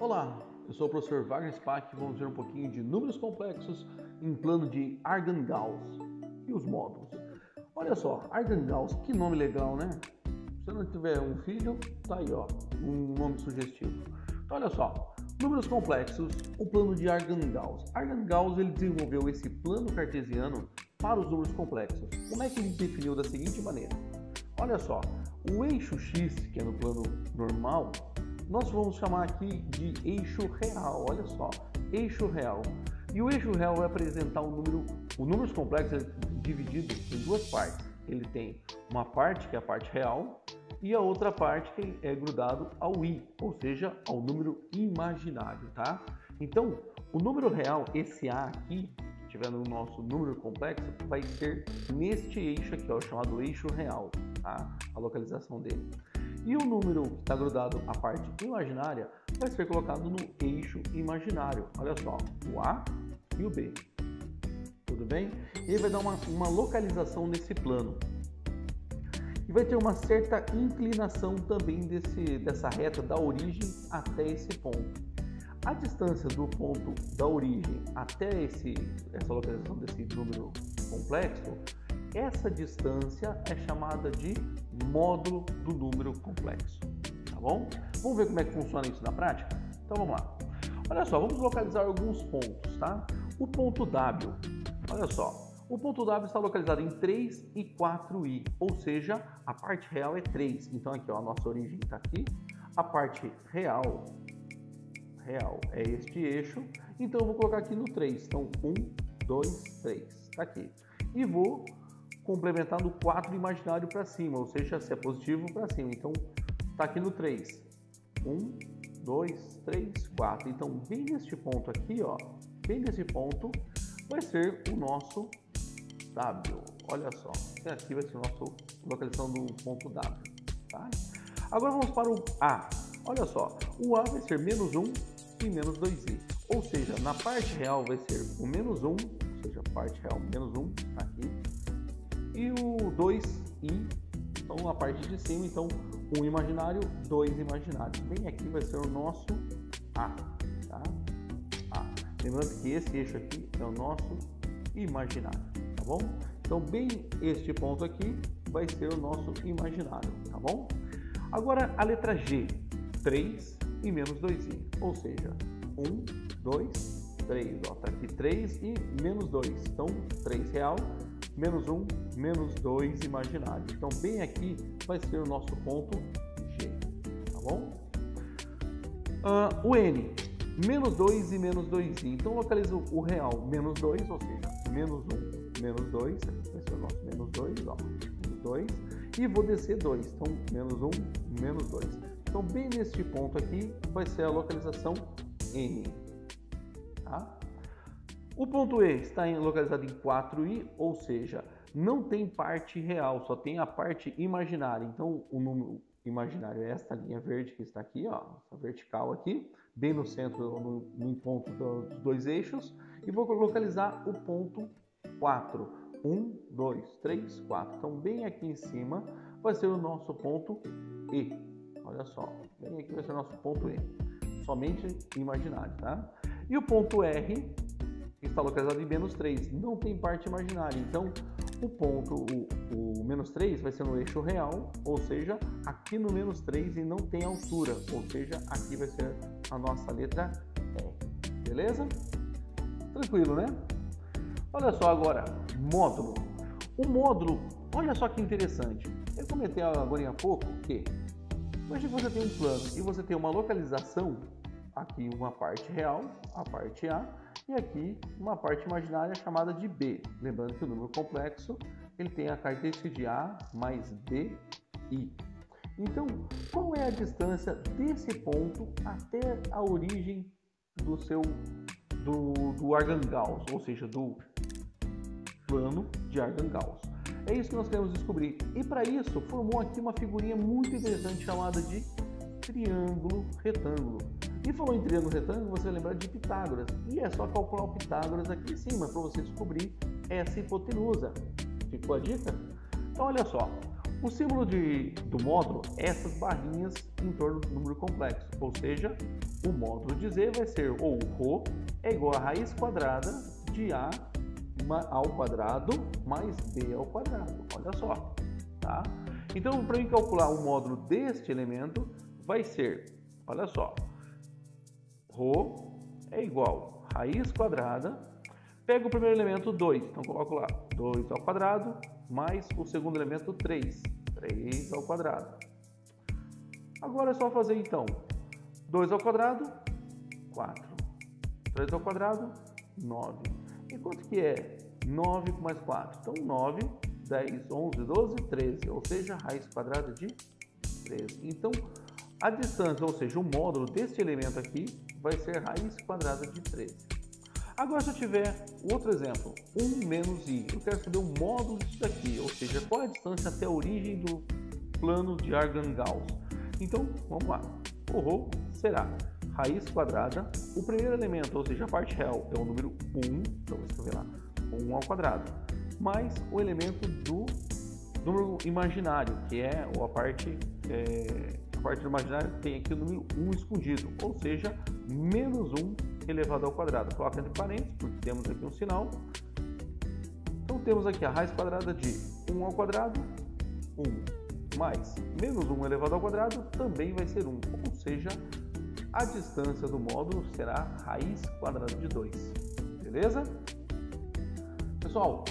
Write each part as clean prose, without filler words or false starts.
Olá, eu sou o professor Wagner Spack e vamos ver um pouquinho de números complexos em plano de Argand-Gauss e os módulos. Olha só, Argand-Gauss, que nome legal, né? Se você não tiver um filho, tá aí, ó, um nome sugestivo. Então, olha só, números complexos, o plano de Argand-Gauss. Argand-Gauss, ele desenvolveu esse plano cartesiano para os números complexos. Como é que ele definiu da seguinte maneira? Olha só, o eixo X, que é no plano normal, nós vamos chamar aqui de eixo real, olha só, eixo real. E o eixo real vai apresentar os números complexos divididos em duas partes. Ele tem uma parte, que é a parte real, e a outra parte que é grudado ao i, ou seja, ao número imaginário, tá? Então, o número real, esse a aqui, que tiver no nosso número complexo, vai ser neste eixo aqui, ó, chamado eixo real, tá? A localização dele. E o número que está grudado à parte imaginária vai ser colocado no eixo imaginário. Olha só, o A e o B. Tudo bem? Ele vai dar uma localização nesse plano. E vai ter uma certa inclinação também dessa reta da origem até esse ponto. A distância do ponto da origem até essa localização desse número complexo, essa distância é chamada de módulo do número complexo, tá bom? Vamos ver como é que funciona isso na prática? Então vamos lá. Olha só, vamos localizar alguns pontos, tá? O ponto W, olha só, o ponto W está localizado em 3 e 4i, ou seja, a parte real é 3. Então aqui, ó, a nossa origem está aqui, a parte real é este eixo, então eu vou colocar aqui no 3. Então 1, 2, 3, tá aqui. E vou complementar no 4 imaginário para cima, ou seja, se é positivo para cima. Então, está aqui no 3. 1, 2, 3, 4. Então, bem neste ponto aqui, ó, bem nesse ponto, vai ser o nosso W. Olha só, aqui vai ser a nossa localização do ponto W. Tá? Agora vamos para o A. Olha só, o A vai ser menos 1 e menos 2i. Ou seja, na parte real vai ser o menos 1, ou seja, a parte real menos 1, tá aqui. E o 2i, então na parte de cima, então 1 imaginário, 2 imaginário. Bem aqui vai ser o nosso A, tá? A. Lembrando que esse eixo aqui é o nosso imaginário, tá bom? Então bem este ponto aqui vai ser o nosso imaginário, tá bom? Agora a letra G, 3 e menos 2i, ou seja, 1, 2, 3, ó, tá aqui 3 e menos 2, então 3 real, menos 1, menos 2 imaginário. Então, bem aqui vai ser o nosso ponto G, tá bom? O N, menos 2 e menos 2i. Então, localiza o real, menos 2, ou seja, menos 1, menos 2. Aqui vai ser o nosso menos 2, ó, menos 2. E vou descer 2, então, menos 1, menos 2. Então, bem neste ponto aqui vai ser a localização N, tá? O ponto E está localizado em 4i, ou seja, não tem parte real, só tem a parte imaginária. Então, o número imaginário é esta linha verde que está aqui, ó, essa vertical aqui, bem no centro, no encontro dos dois eixos. E vou localizar o ponto 4. 1, 2, 3, 4. Então, bem aqui em cima vai ser o nosso ponto E. Olha só, bem aqui vai ser o nosso ponto E. Somente imaginário, tá? E o ponto R está localizado em menos 3, não tem parte imaginária. Então, o menos 3 vai ser no eixo real, ou seja, aqui no menos 3 e não tem altura, ou seja, aqui vai ser a nossa letra E. Beleza? Tranquilo, né? Olha só agora, módulo. O módulo, olha só que interessante. Eu comentei agora há pouco que, imagine que você tem um plano e você tem uma localização, aqui uma parte real, a parte A, e aqui uma parte imaginária chamada de B. Lembrando que o número complexo ele tem a característica de A mais B, I. Então, qual é a distância desse ponto até a origem do Argand-Gauss, ou seja, do plano de Argand-Gauss? É isso que nós queremos descobrir. E para isso, formou aqui uma figurinha muito interessante chamada de triângulo retângulo. E falou em triângulo retângulo, você vai lembrar de Pitágoras. E é só calcular o Pitágoras aqui em cima para você descobrir essa hipotenusa. Ficou a dica? Então olha só, O símbolo do módulo é essas barrinhas em torno do número complexo, ou seja, o módulo de Z vai ser ou ρ é igual a raiz quadrada de A ao quadrado mais B ao quadrado, olha só, tá? Então, para mim calcular o módulo deste elemento, vai ser, olha só, ρ é igual a raiz quadrada, pego o primeiro elemento 2, então coloco lá 2 ao quadrado, mais o segundo elemento 3 ao quadrado. Agora é só fazer então 2 ao quadrado, 4, 3 ao quadrado, 9. E quanto que é 9 com mais 4? Então 9, 10, 11, 12, 13, ou seja, raiz quadrada de 13. Então a distância, ou seja, o módulo deste elemento aqui vai ser raiz quadrada de 13. Agora, se eu tiver outro exemplo, 1 menos i, eu quero saber o módulo disso daqui, ou seja, qual é a distância até a origem do plano de Argand-Gauss. Então, vamos lá. O ρ será raiz quadrada, o primeiro elemento, ou seja, a parte real é o número 1, então vou escrever lá, 1 ao quadrado, mais o elemento do número imaginário, que é a parte do imaginário tem aqui o número 1 escondido, ou seja, menos 1 elevado ao quadrado. Coloca entre parênteses, porque temos aqui um sinal. Então temos aqui a raiz quadrada de 1 ao quadrado, 1, mais menos 1 elevado ao quadrado, também vai ser 1, ou seja, a distância do módulo será raiz quadrada de 2. Beleza? Pessoal,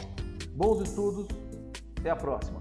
bons estudos, até a próxima!